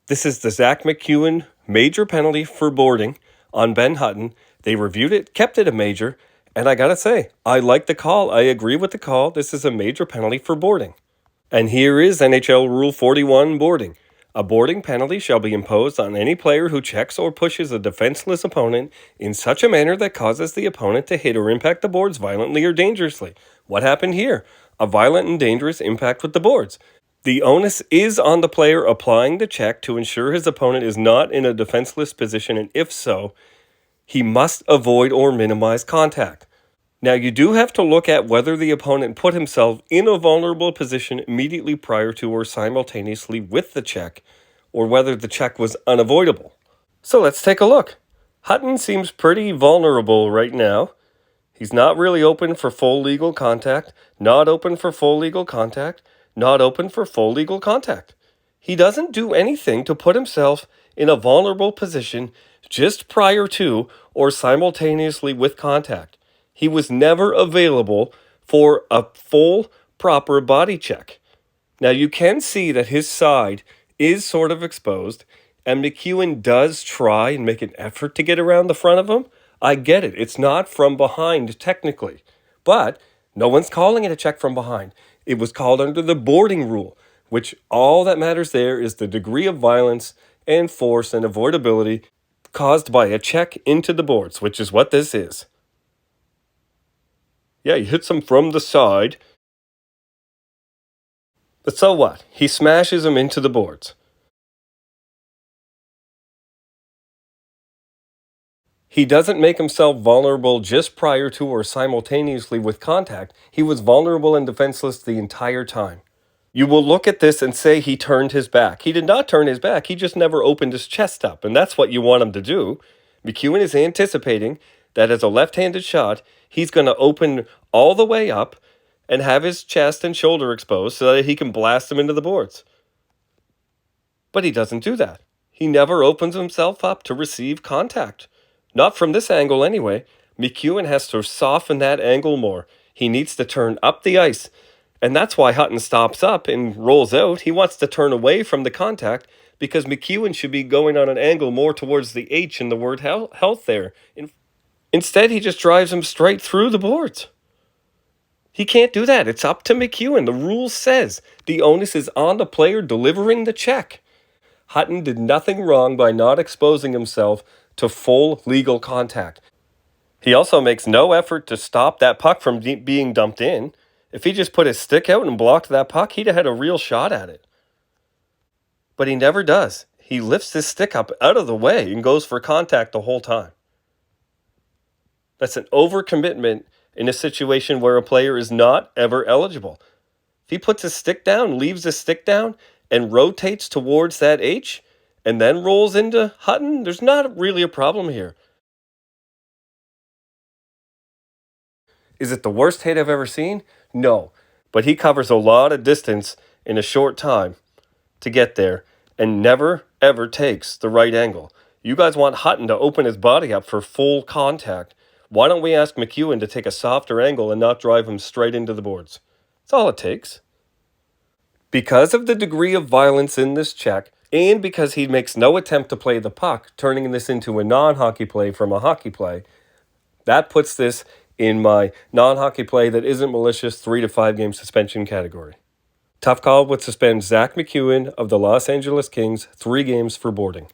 This is the Zack MacEwan major penalty for boarding on Ben Hutton. They reviewed it, kept it a major, and I gotta say, I like the call. I agree with the call. This is a major penalty for boarding. And here is NHL Rule 41 boarding. A boarding penalty shall be imposed on any player who checks or pushes a defenseless opponent in such a manner that causes the opponent to hit or impact the boards violently or dangerously. What happened here? A violent and dangerous impact with the boards. The onus is on the player applying the check to ensure his opponent is not in a defenseless position, and if so, he must avoid or minimize contact. Now, you do have to look at whether the opponent put himself in a vulnerable position immediately prior to or simultaneously with the check, or whether the check was unavoidable. So let's take a look. Hutton seems pretty vulnerable right now. He's not really open for full legal contact, not open for full legal contact, not open for full legal contact. He doesn't do anything to put himself in a vulnerable position just prior to or simultaneously with contact. He was never available for a full, proper body check. Now, you can see that his side is sort of exposed, and MacEwan does try and make an effort to get around the front of him. I get it. It's not from behind, technically. But no one's calling it a check from behind. It was called under the boarding rule, which all that matters there is the degree of violence and force and avoidability caused by a check into the boards, which is what this is. Yeah, he hits him from the side. But so what? He smashes him into the boards. He doesn't make himself vulnerable just prior to or simultaneously with contact. He was vulnerable and defenseless the entire time. You will look at this and say he turned his back. He did not turn his back. He just never opened his chest up, and that's what you want him to do. MacEwan is anticipating that as a left-handed shot, he's going to open all the way up and have his chest and shoulder exposed so that he can blast him into the boards. But he doesn't do that. He never opens himself up to receive contact. Not from this angle anyway. MacEwan has to soften that angle more. He needs to turn up the ice. And that's why Hutton stops up and rolls out. He wants to turn away from the contact because MacEwan should be going on an angle more towards the H in the word health there. Instead, he just drives him straight through the boards. He can't do that. It's up to MacEwan. The rule says the onus is on the player delivering the check. Hutton did nothing wrong by not exposing himself to full legal contact. He also makes no effort to stop that puck from being dumped in. If he just put his stick out and blocked that puck, he'd have had a real shot at it. But he never does. He lifts his stick up out of the way and goes for contact the whole time. That's an overcommitment in a situation where a player is not ever eligible. If he puts his stick down, leaves his stick down, and rotates towards that H, and then rolls into Hutton, there's not really a problem here. Is it the worst hit I've ever seen? No. But he covers a lot of distance in a short time to get there and never, ever takes the right angle. You guys want Hutton to open his body up for full contact. Why don't we ask MacEwan to take a softer angle and not drive him straight into the boards? That's all it takes. Because of the degree of violence in this check, and because he makes no attempt to play the puck, turning this into a non-hockey play from a hockey play, that puts this in my non-hockey play that isn't malicious 3 to 5 game suspension category. Tough Call would suspend Zack MacEwan of the Los Angeles Kings 3 games for boarding.